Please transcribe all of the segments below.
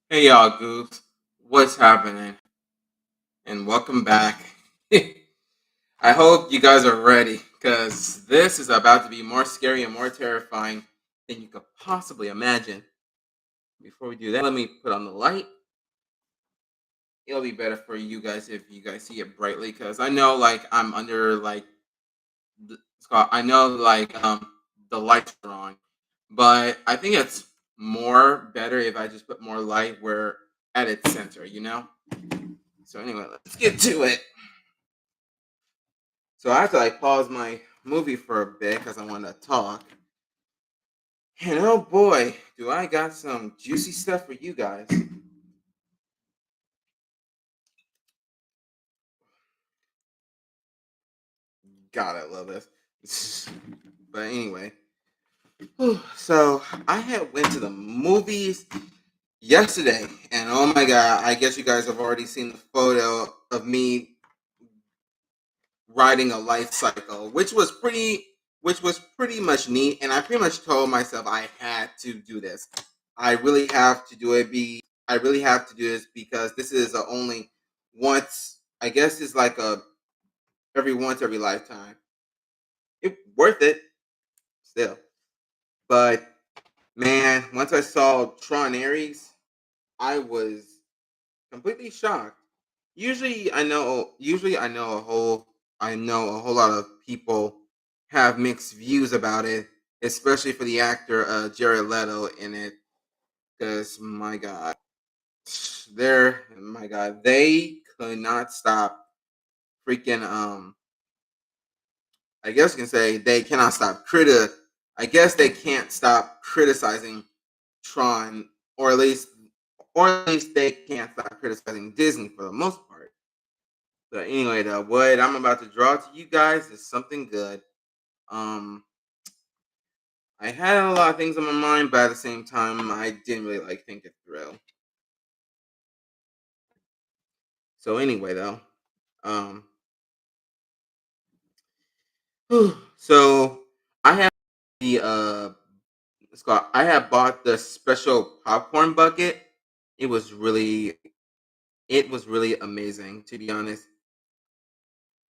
Hey y'all, goofs. What's happening? And welcome back. I hope you guys are ready because this is about to be more scary and more terrifying than you could possibly imagine. Before we do that, let me put on the light. It'll be better for you guys if you guys see it brightly because I know I'm under I know the lights are on, but I think it's more better if I just put more light where at its center. So anyway, let's get to it. So I have to pause my movie for a bit because I want to talk. And oh boy, do I got some juicy stuff for you guys. God, I love this. But anyway, so I had went to the movies yesterday, and oh my god, I guess you guys have already seen the photo of me riding a life cycle, which was pretty much neat. And I pretty much told myself I had to do this. I really have to do it. I really have to do this because this is a only once. I guess it's like a every lifetime. It worth it still, but man, once I saw Tron Ares, I was completely shocked. I know a whole lot of people have mixed views about it, especially for the actor Jared Leto in it. Because my God, they could not stop freaking. I guess you can say they cannot stop I guess they can't stop criticizing Tron, or at least they can't stop criticizing Disney for the most part. But anyway, though, what I'm about to draw to you guys is something good. Um, I had a lot of things on my mind, but at the same time, I didn't really think it through. So anyway, though, um, so I have the it's called. I have bought the special popcorn bucket. It was really, it was really amazing, to be honest.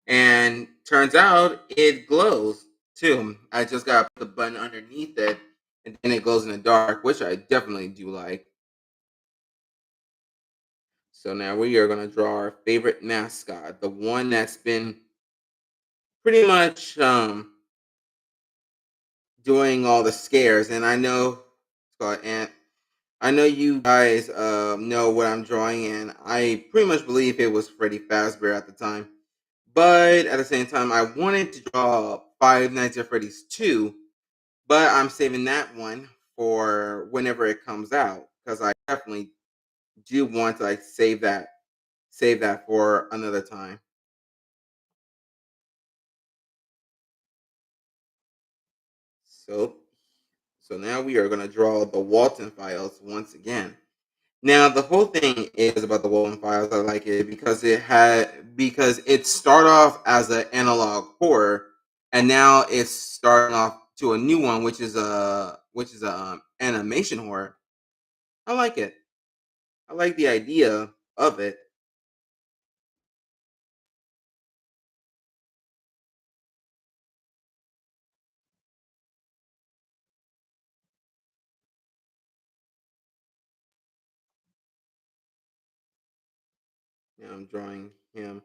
And turns out it glows too. I just got to put the button underneath it, and then it glows in the dark, which I definitely do like. So now we are going to draw our favorite mascot, the one that's been pretty much doing all the scares. And I know it's called Ant. I know you guys know what I'm drawing, and I pretty much believe it was Freddy Fazbear at the time. But at the same time, I wanted to draw Five Nights at Freddy's 2, but I'm saving that one for whenever it comes out because I definitely do want to save that for another time. So so now we are going to draw the Walton files once again. Now the whole thing is about the Walton files. I like it because it started off as an analog horror, and now it's starting off to a new one, which is a animation horror. I like it. I like the idea of it. Yeah, I'm drawing him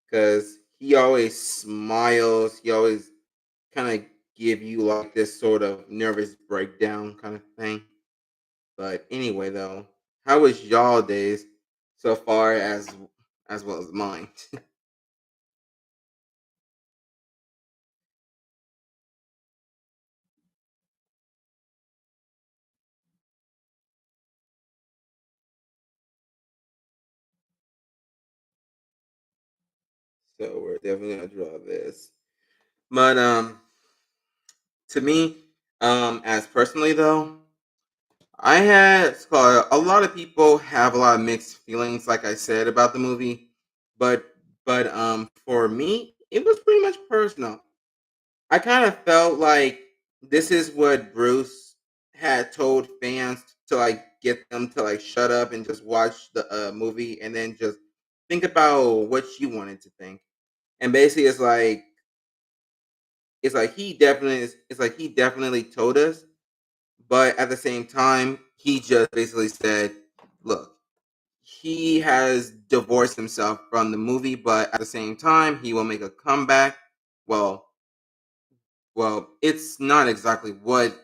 because he always smiles. He always kind of give you like this sort of nervous breakdown kind of thing. But anyway, though, how was y'all days so far as well as mine? So we're definitely gonna draw this. But to me, as personally though, I had so a lot of people have a lot of mixed feelings, like I said about the movie, but for me, it was pretty much personal. I kind of felt like this is what Bruce had told fans to like get them to like shut up and just watch the movie and then just think about what you wanted to think. And basically, it's like he definitely told us, but at the same time, he just basically said, "Look, he has divorced himself from the movie, but at the same time, he will make a comeback." Well, it's not exactly what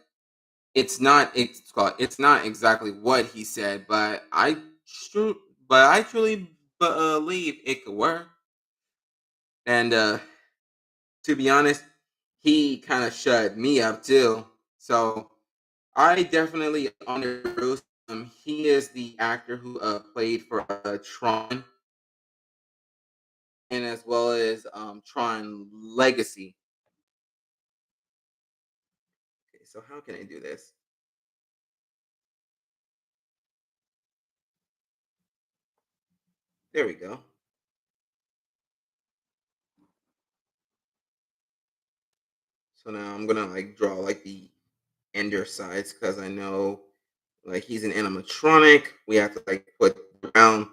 it's not exactly what he said, but tru- I truly believe it could work. And to be honest, he kind of shut me up too. So I definitely honor Bruce. He is the actor who played for Tron and as well as Tron Legacy. Okay, so how can I do this? There we go. So now I'm gonna like draw like the ender sides because I know like he's an animatronic. We have to like put round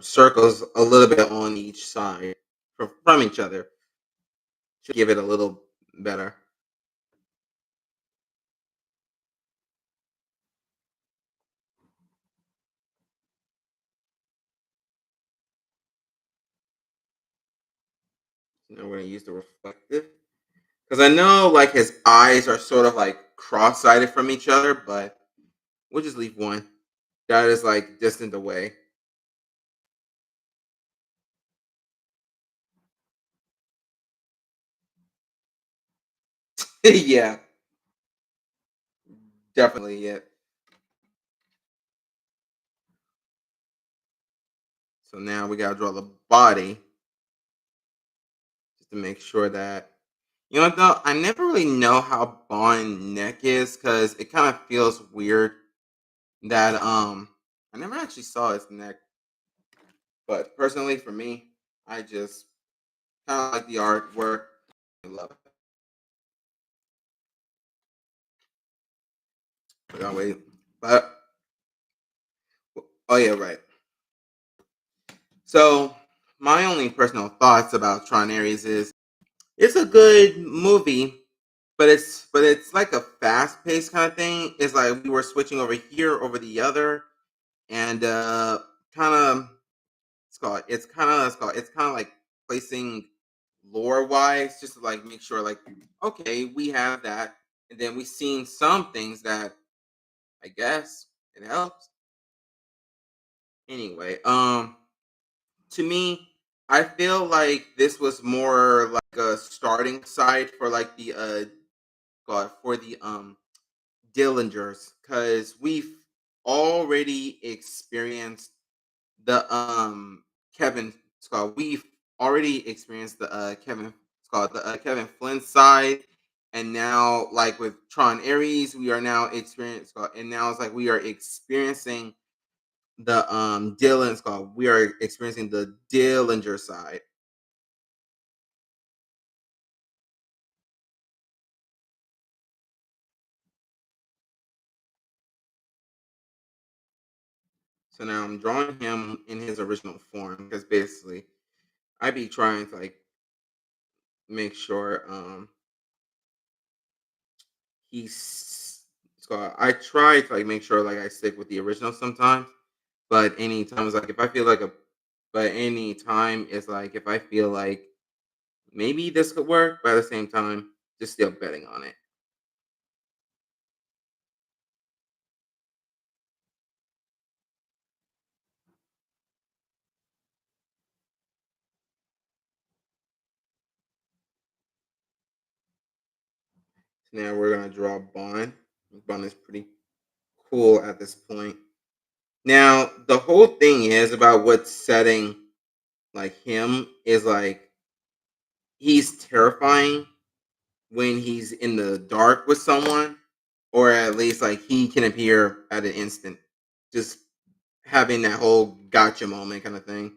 circles a little bit on each side from each other to give it a little better. So now we're gonna use the reflective because I know like his eyes are sort of like cross-sided from each other, but we'll just leave one that is like distant away. Yeah, definitely. Yeah. So now we gotta draw the body just to make sure that you know what though I never really know how Bond neck is because it kind of feels weird that I never actually saw his neck, but personally for me, I just kind of like the artwork. I love it. But oh wait, but oh yeah, right. So my only personal thoughts about Tron Ares is it's a good movie, but it's like a fast paced kind of thing. It's like we were switching over here over the other, and kind of it's kind of like placing lore wise, just to like make sure like okay we have that, and then we seen some things that I guess it helps anyway. To me, I feel like this was more like a starting site for like the God for the Dillingers because we've already experienced the Kevin Scott. We've already experienced the Kevin Flynn side, and now like with Tron Ares, we are now experiencing Scott, and now it's like we are experiencing the Dylan Scott. We are experiencing the Dillinger side. So now I'm drawing him in his original form because basically I be trying to like make sure he's so I try to like make sure like I stick with the original sometimes, but any times like if I feel like a but any time it's like if I feel like maybe this could work, but at the same time just still betting on it. So now we're gonna draw Bond. Bond is pretty cool at this point. Now the whole thing is about what's setting like him is like he's terrifying when he's in the dark with someone, or at least like he can appear at an instant, just having that whole gotcha moment kind of thing.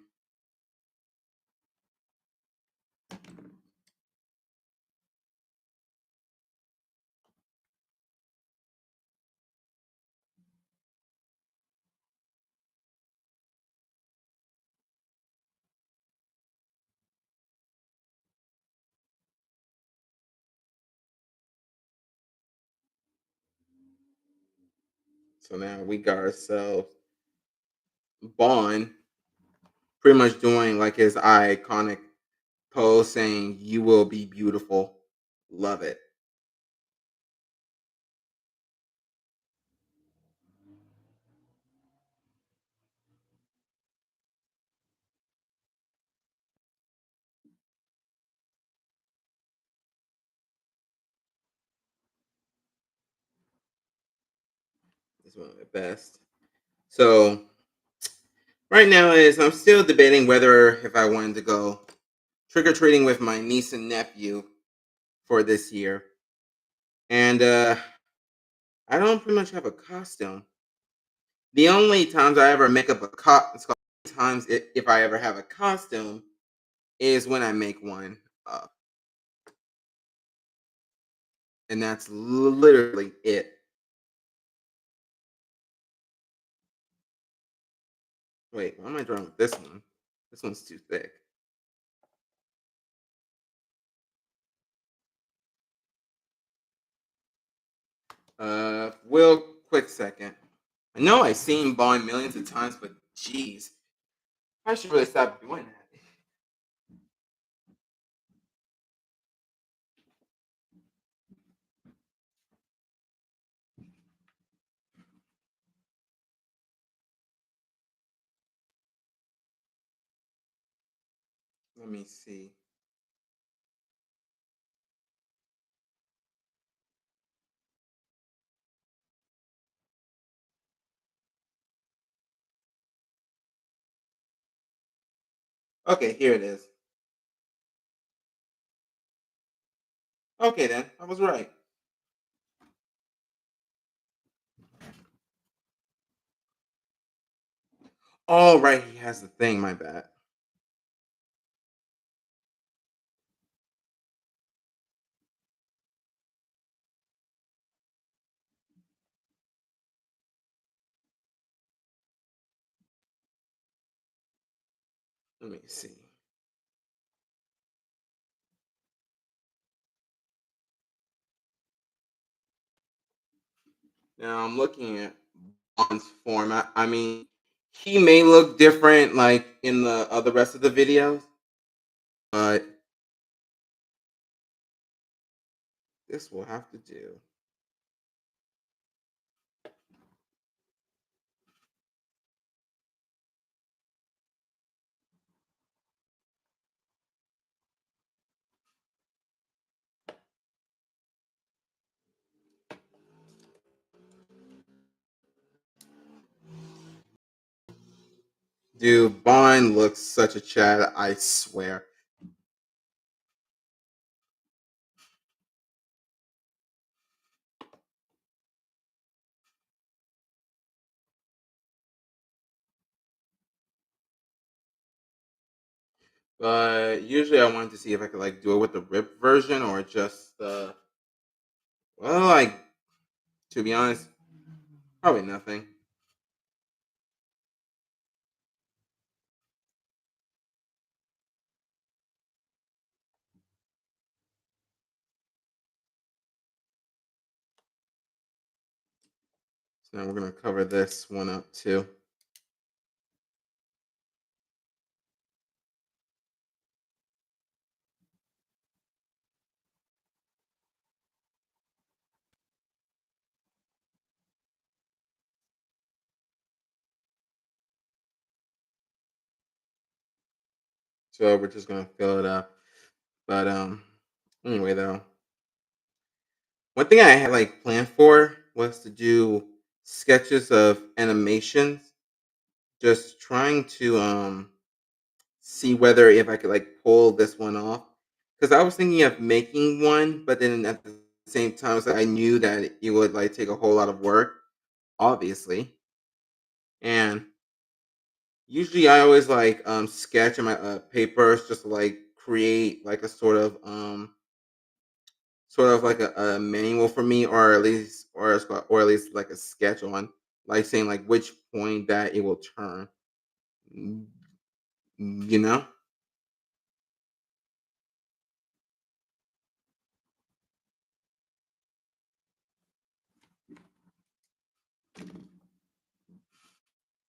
So now we got ourselves Bond pretty much doing like his iconic pose saying, "You will be beautiful." Love it. It's one of the best. So right now is I'm still debating whether if I wanted to go trick or treating with my niece and nephew for this year. And I don't pretty much have a costume. The only times I ever make up a times if I ever have a costume is when I make one up, and that's literally it. Wait, why am I drawing with this one? This one's too thick. Will, quick second. I know I've seen Bond millions of times, but geez, I should really stop doing that. Let me see. Okay, here it is. Okay, then I was right. Oh, right, he has the thing. My bad. Let me see. Now I'm looking at Bond's format. I mean, he may look different like in the other rest of the videos, but this will have to do. Dude, Bond looks such a Chad, I swear. But usually I wanted to see if I could like do it with the rip version or just well, like to be honest, probably nothing. So now we're gonna cover this one up too. So we're just gonna fill it up. But anyway though, one thing I had like planned for was to do sketches of animations, just trying to see whether if I could like pull this one off. Because I was thinking of making one, but then at the same time, it's like I knew that it would like take a whole lot of work, obviously. And usually, I always like sketch on my papers just to like create like a sort of like a manual for me, or at least or at least like a sketch on like saying like which point that it will turn. Mm, You know.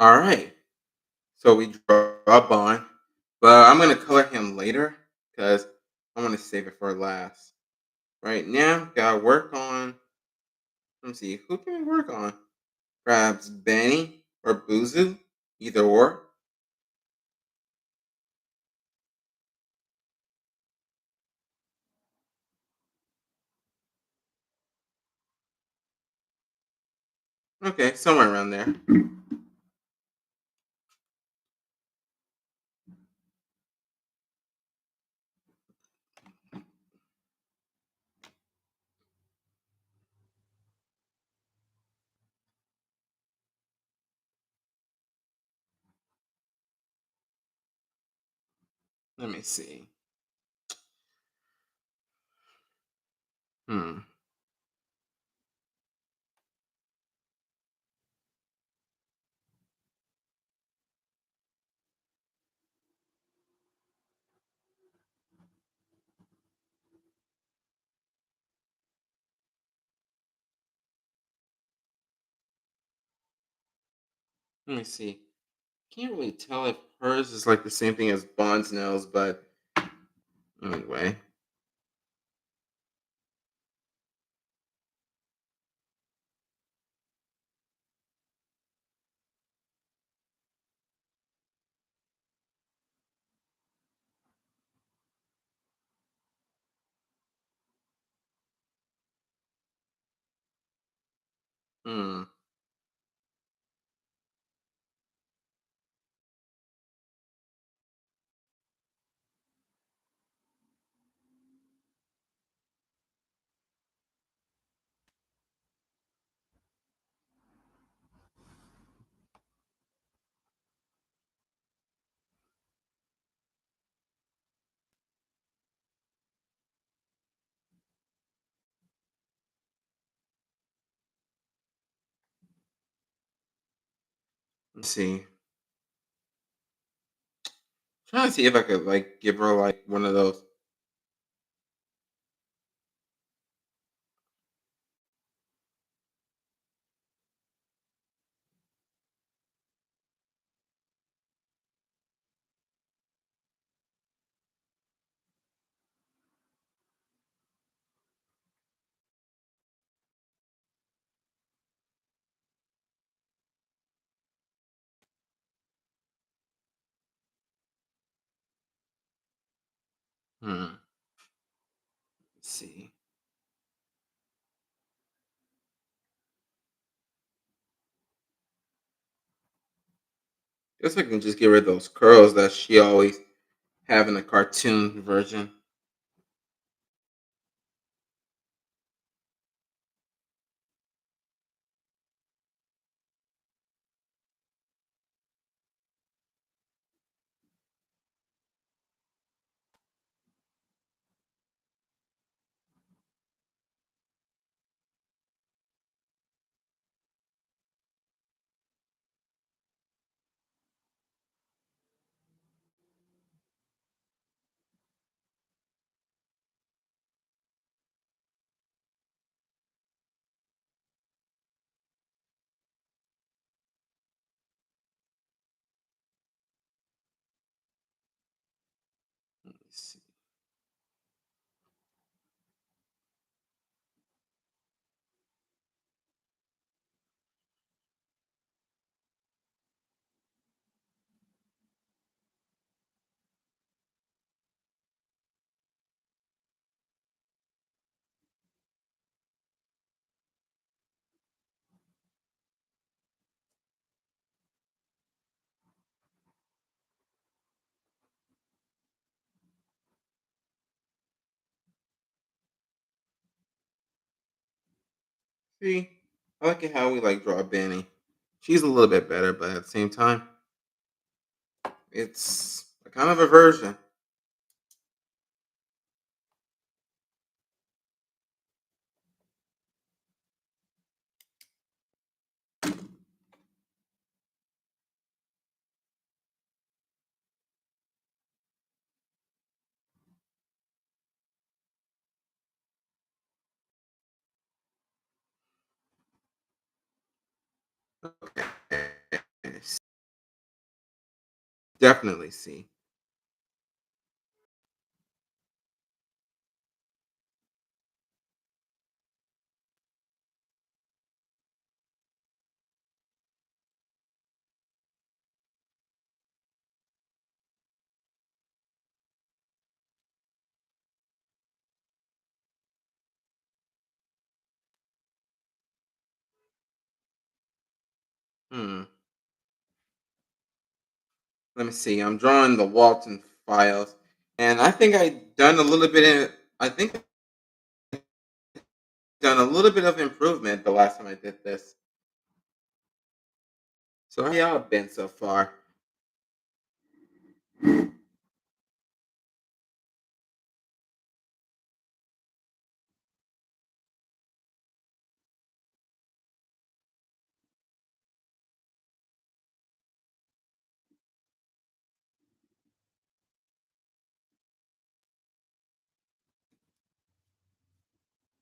All right. So we draw a bond, but I'm gonna color him later because I want to save it for last. Right now, gotta work on. Let me see. Who can we work on? Perhaps Benny or Buzu, either or. Okay, somewhere around there. Let me see. Hmm. Let me see. Can't really tell if hers is like the same thing as Bond's nails, but anyway. Hmm. Let's see. Trying to see if I could like give her like one of those. Hmm. Let's see. Guess I can just give her those curls that she always have in the cartoon version. Let's see. See, I like it how we like draw Benny. She's a little bit better, but at the same time, it's a kind of a version. Okay. definitely see. Hmm. Let me see. I'm drawing the Walton files, and I think I done a little bit. I think I've done a little bit of improvement the last time I did this. So how y'all been so far?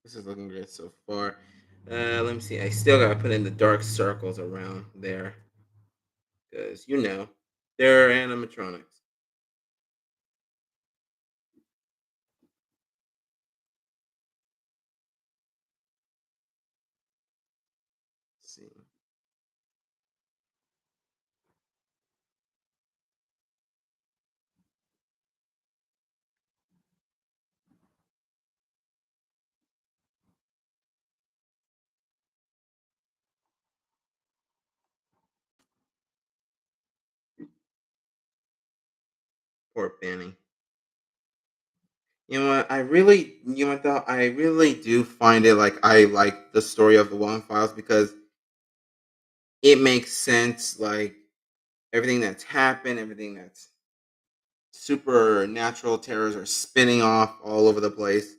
This is looking good so far. Let me see. I still gotta put in the dark circles around there because they're animatronics. Let's see. Poor Benny. You know what? Though, I really do find it like I like the story of the One Files because it makes sense. Like everything that's happened, everything that's supernatural terrors are spinning off all over the place.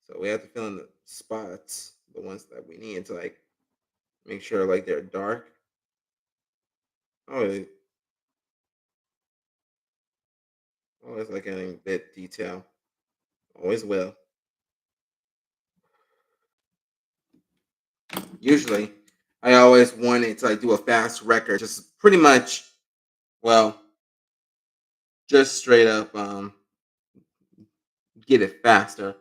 So we have to fill in the spots, the ones that we need to like make sure like they're dark. Always, always like adding bit detail. Always will. Usually, I always wanted to like do a fast record, just pretty much, well, just straight up get it faster.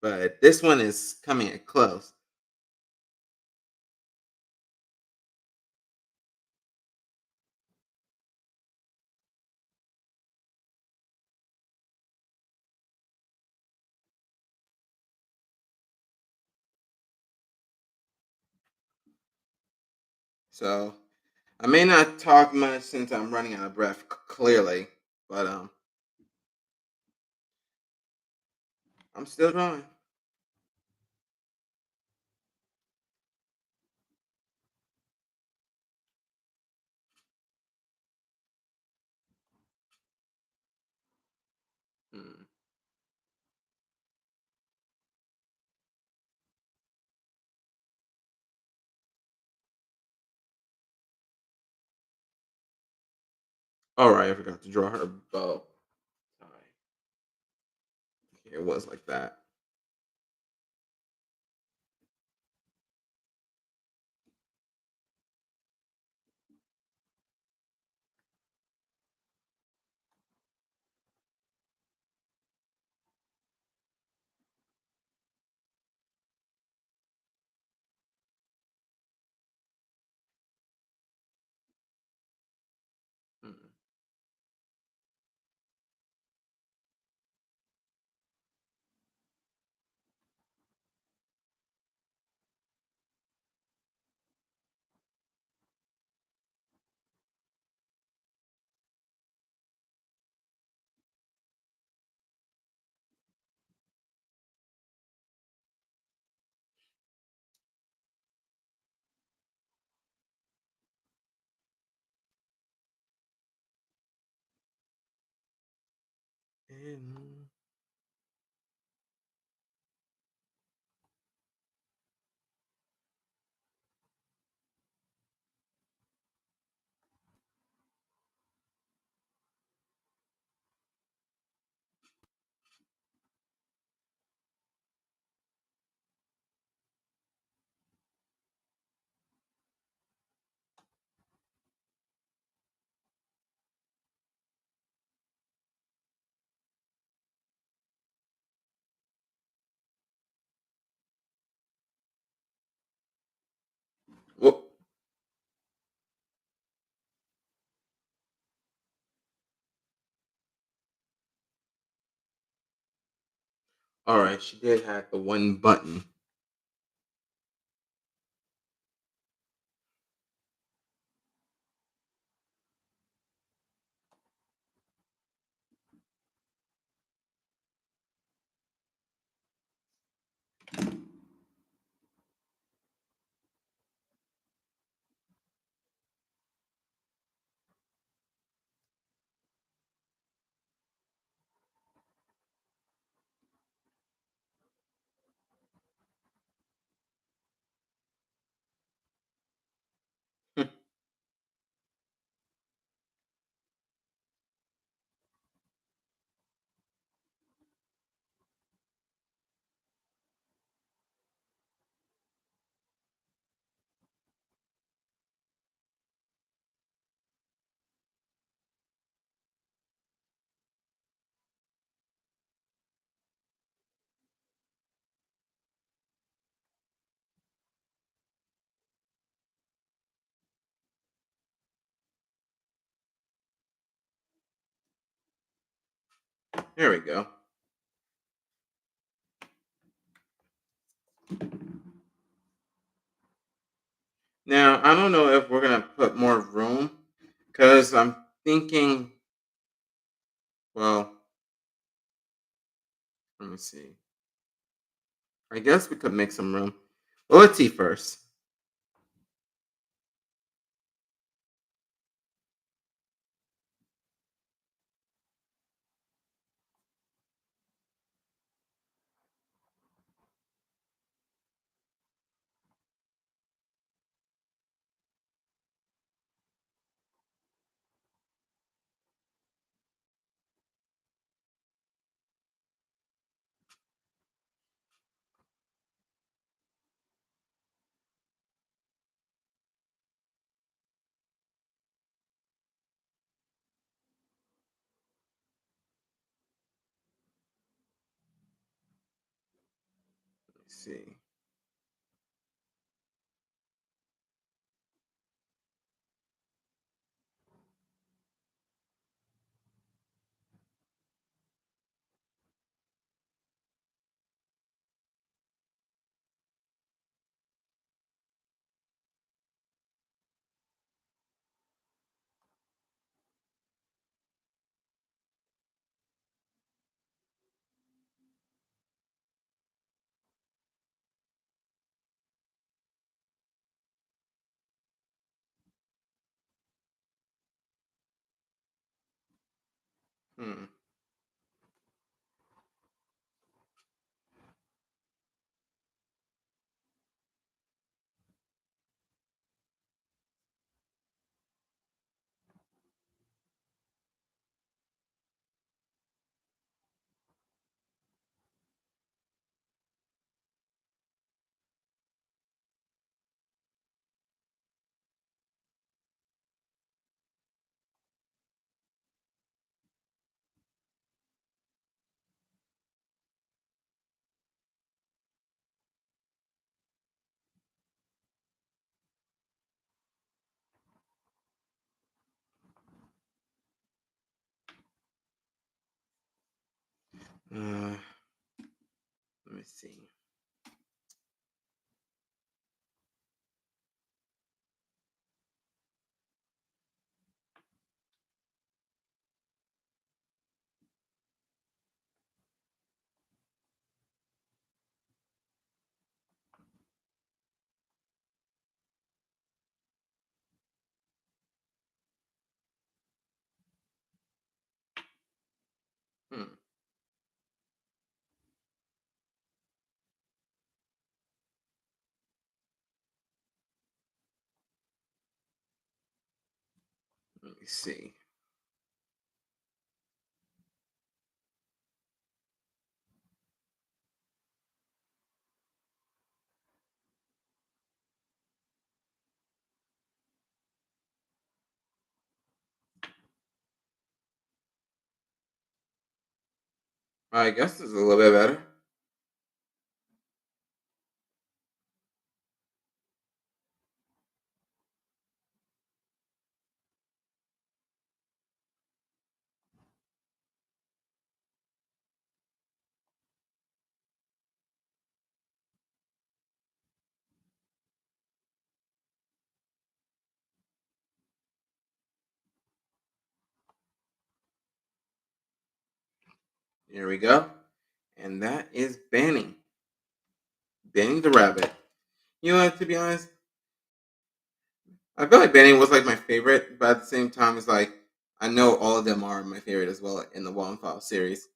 But this one is coming at close. So I may not talk much since I'm running out of breath, clearly, but I'm still drawing. Hmm. All right, I forgot to draw her bow. All right, it was like that. Hmm. And All right, she did have the one button. There we go. Now, I don't know if we're gonna put more room because I'm thinking, well, let me see. I guess we could make some room. Well, let's see first. Let's see. Hmm. Uh, Let me see. Hmm. Let me see. I guess this is a little bit better. Here we go. And that is Benny. Benny the rabbit. You know what, to be honest, I feel like Benny was like my favorite, but at the same time, it's like I know all of them are my favorite as well in the One File series.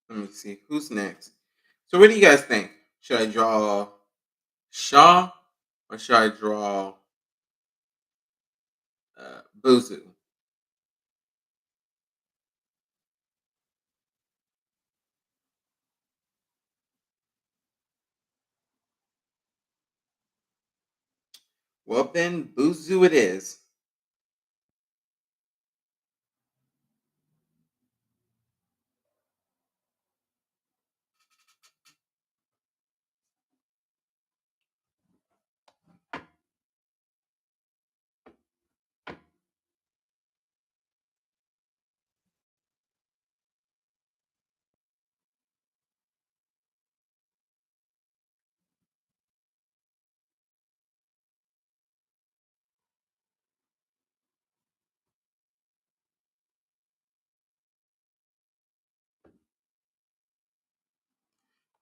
Let me see who's next. So, what do you guys think? Should I draw Shaw or should I draw Buzu? Well, then Buzu it is.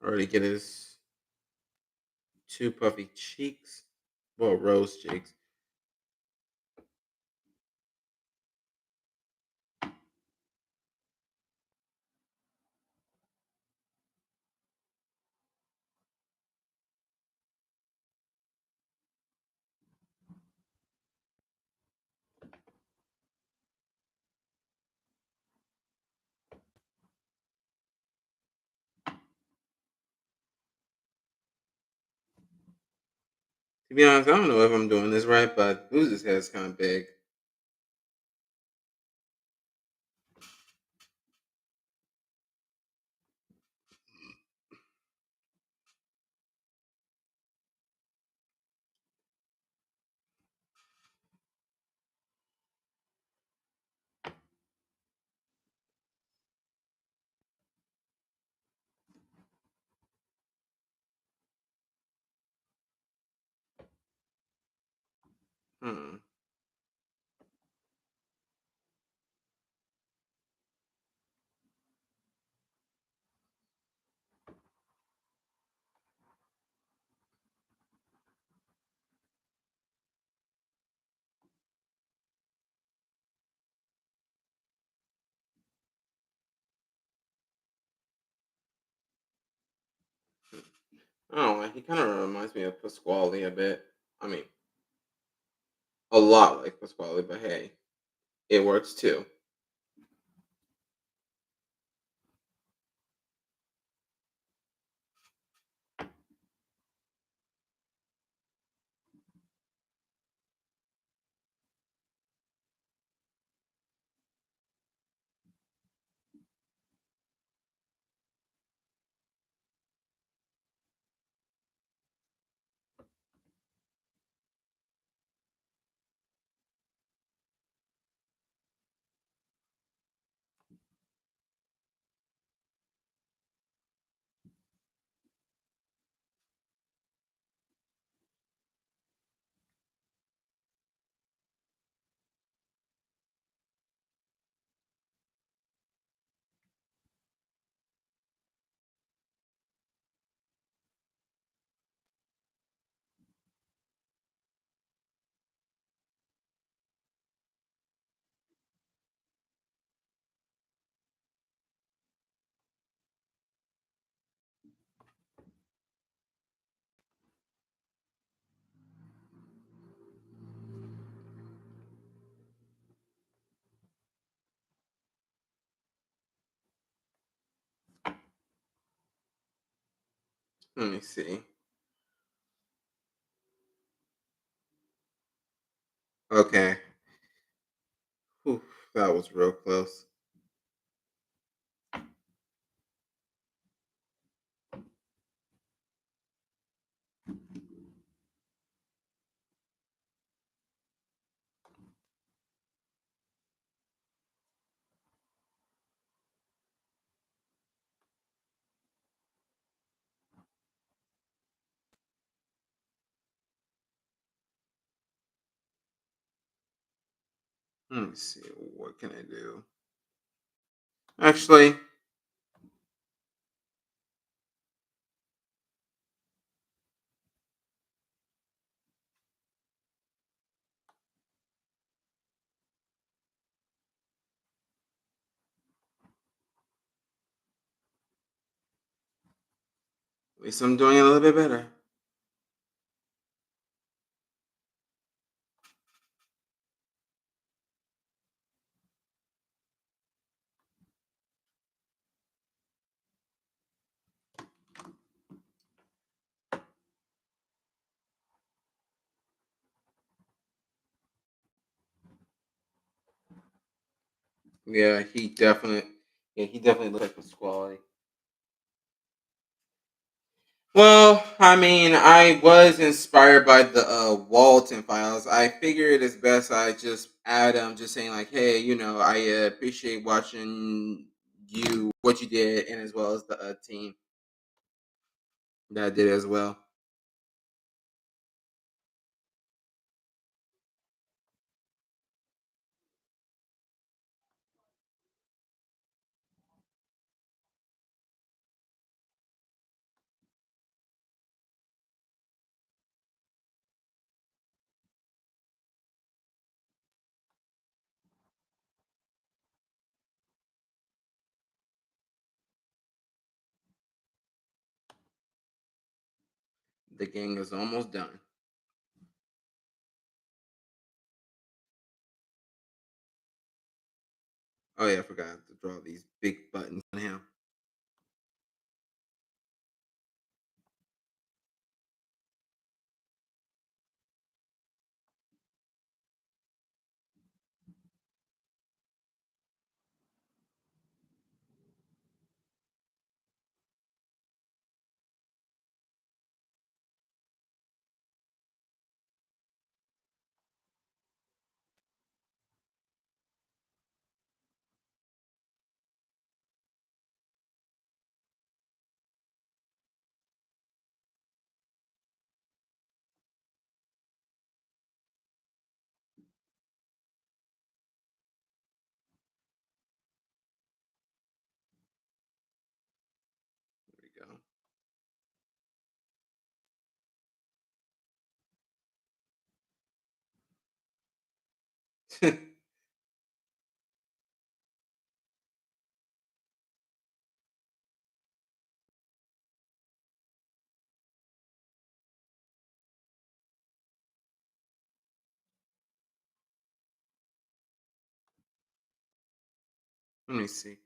Already get his two puffy cheeks. Well, rose cheeks. To be honest, I don't know if I'm doing this right, but Buzu's head is kind of big. Hmm. I don't know. He kind of reminds me of Pasquale a bit. I mean, a lot like Pasquale, but hey, it works too. Let me see. Okay. Whew, that was real close. Let me see. What can I do? Actually, at least I'm doing it a little bit better. Yeah, he definitely looks like his quality. Well, I mean, I was inspired by the Walton files. I figured it's best I just add just saying like, hey, I appreciate watching what you did, and as well as the team that did as well. The game is almost done. Oh yeah, I forgot to draw these big buttons on him. There we go. Let me see.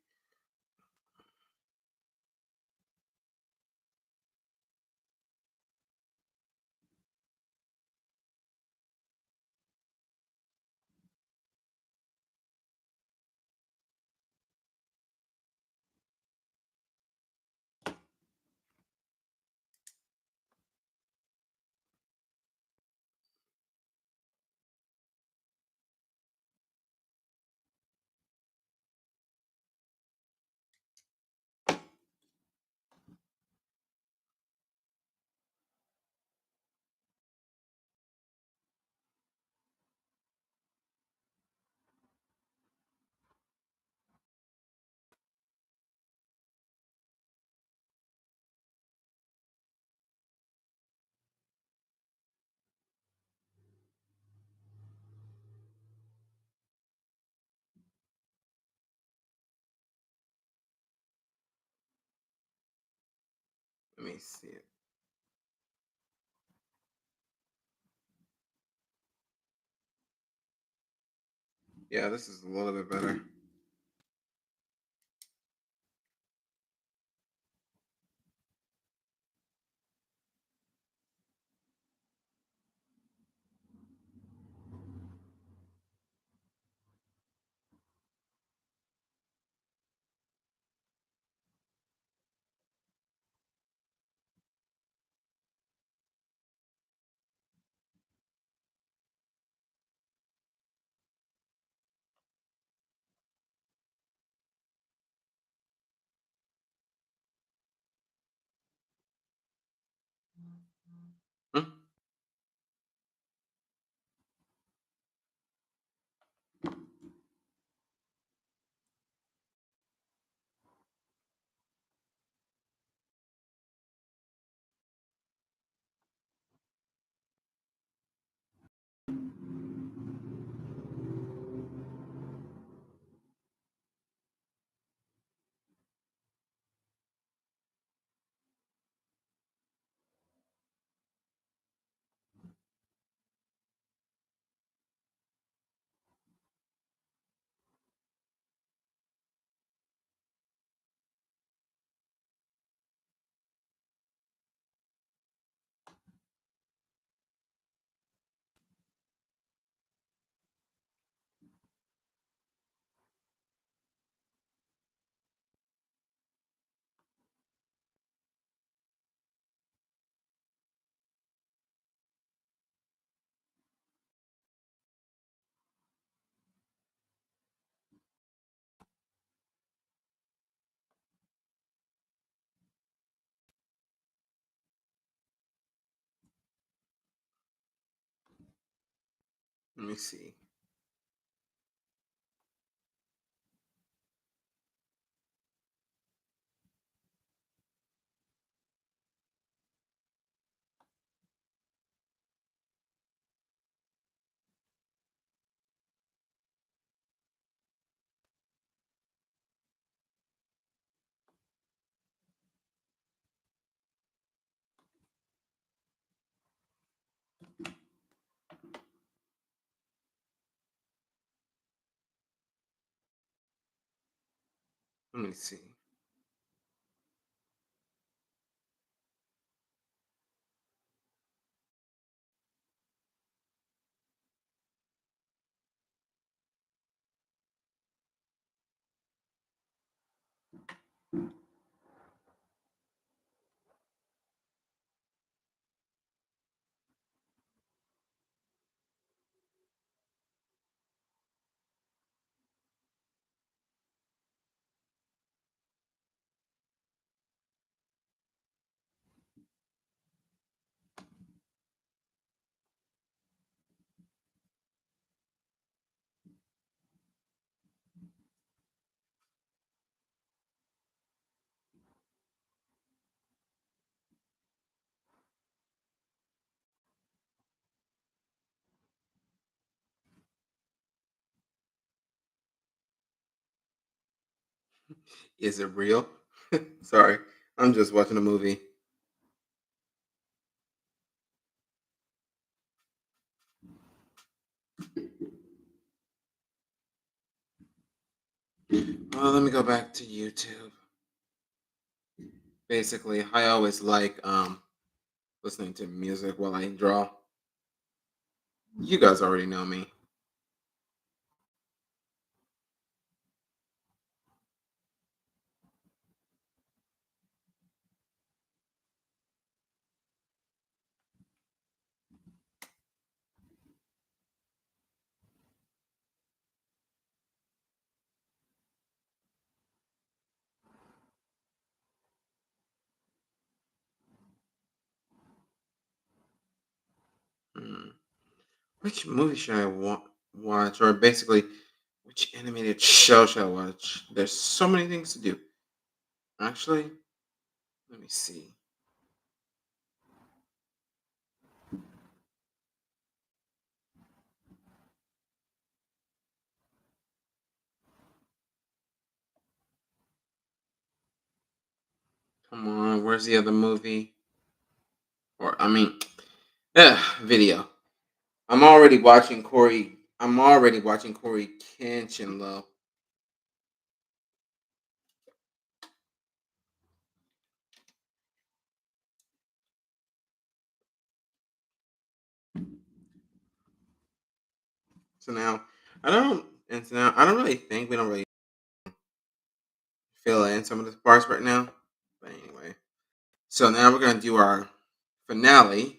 Let me see it. Yeah, this is a little bit better. Hmm? Let me see. Let me see. Is it real? Sorry, I'm just watching a movie. Well, let me go back to YouTube. Basically, I always like listening to music while I draw. You guys already know me. Hmm. Which movie should I watch, or basically, which animated show should I watch? There's so many things to do. Actually, let me see. Come on, where's the other movie? Or I mean, video. I'm already watching Corey Kenshin. So now I don't really think we don't really fill in some of the parts right now. But anyway, so now we're gonna do our finale.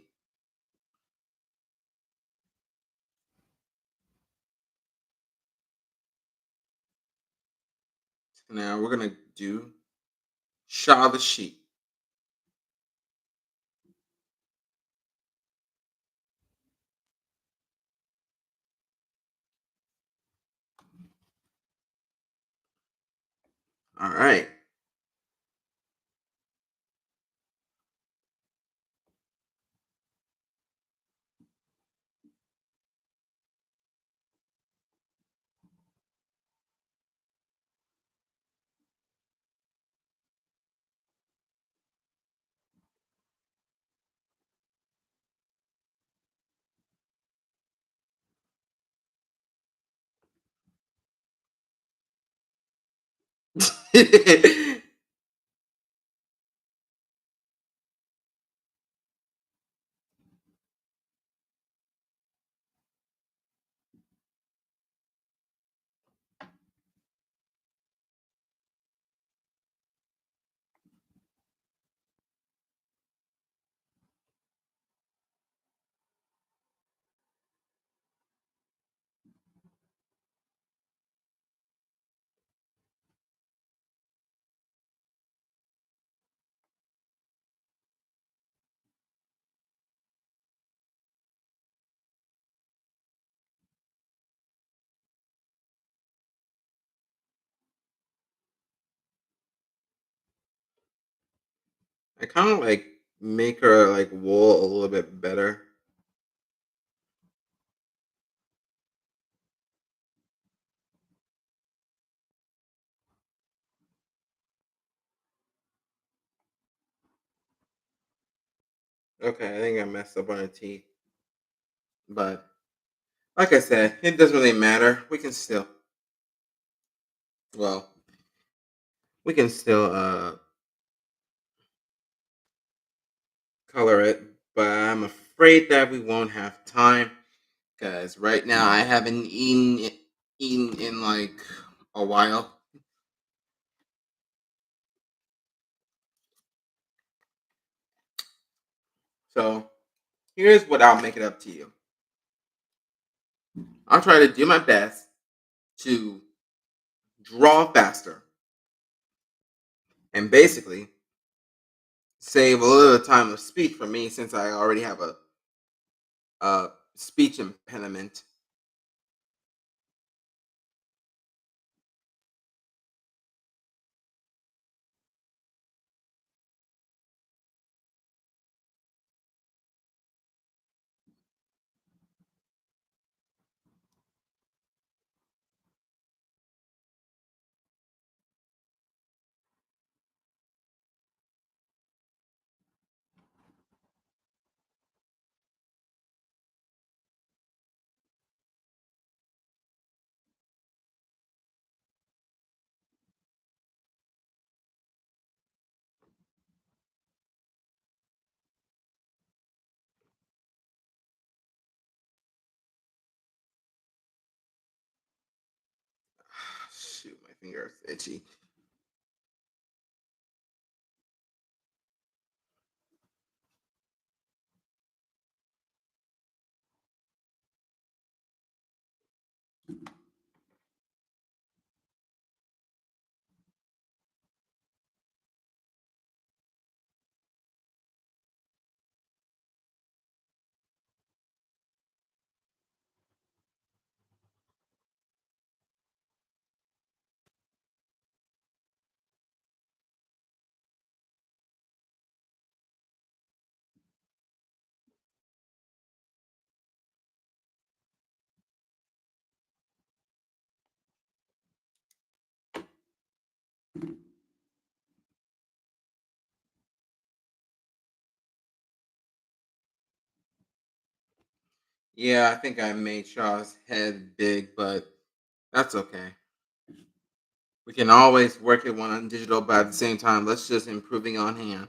So now we're gonna do Shaw the Sheep. All right. I kind of like make her like wool a little bit better. Okay, I think I messed up on her teeth, but like I said, it doesn't really matter. Well, we can still color it, but I'm afraid that we won't have time because right now I haven't eaten in like a while. So here's what I'll make it up to you. I'll try to do my best to draw faster and basically save a little time of speech for me since I already have a speech impediment. Shoot, my finger is itchy. Yeah, I think I made Shaw's head big, but that's okay. We can always work it one on digital, but at the same time, let's just improving on hand.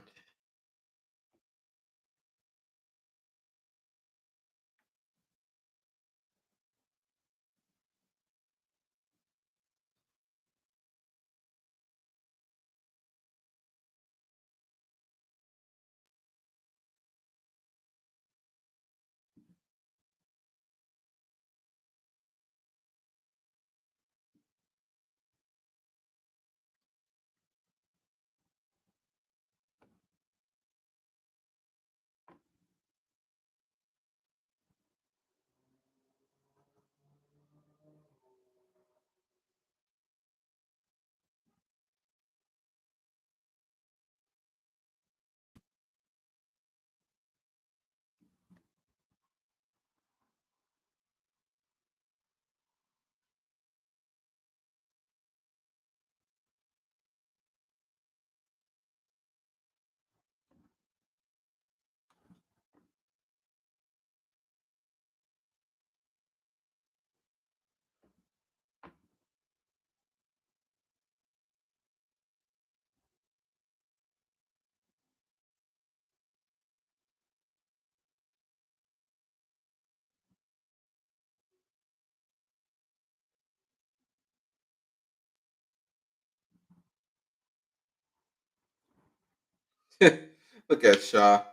Look at Shaw.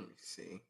Let me see.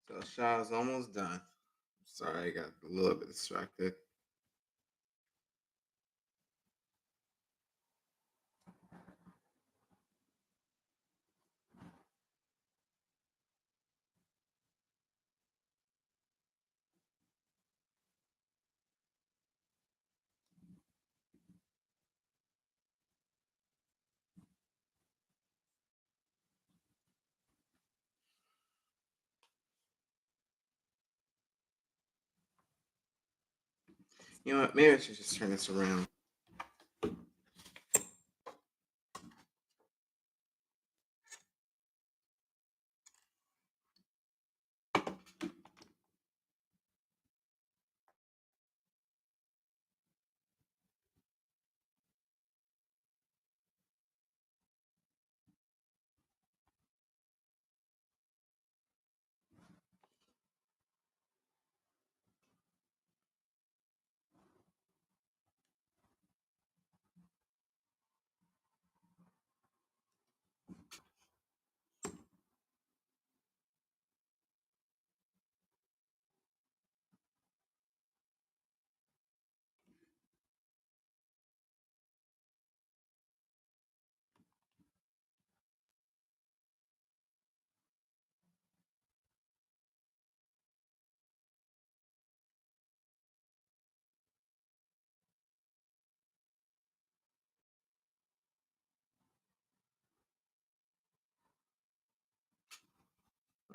So Shaw's almost done. Sorry, I got a little bit distracted. You know what? Maybe I should just turn this around.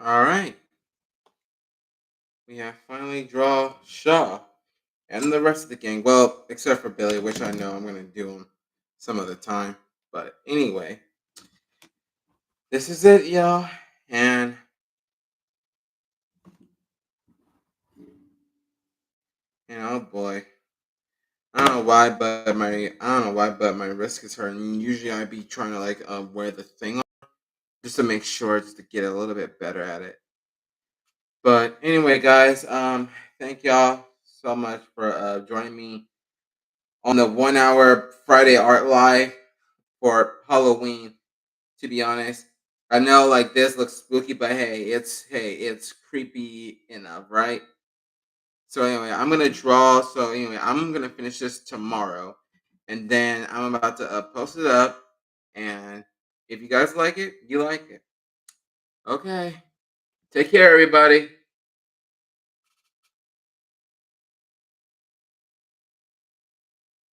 All right, we have finally draw Shaw and the rest of the gang. Well, except for Billy, which I know I'm gonna do him some other time. But anyway, this is it, y'all. And oh boy, I don't know why, but my wrist is hurting. Usually I be trying to like wear the thing on just to make sure, just to get a little bit better at it. But anyway, guys, thank y'all so much for joining me on the 1 hour Friday Art Live for Halloween. To be honest, I know like this looks spooky, but hey, it's creepy enough, right? So anyway, I'm gonna draw. So anyway, I'm gonna finish this tomorrow, and then I'm about to post it up. And if you guys like it, you like it. Okay. Take care, everybody.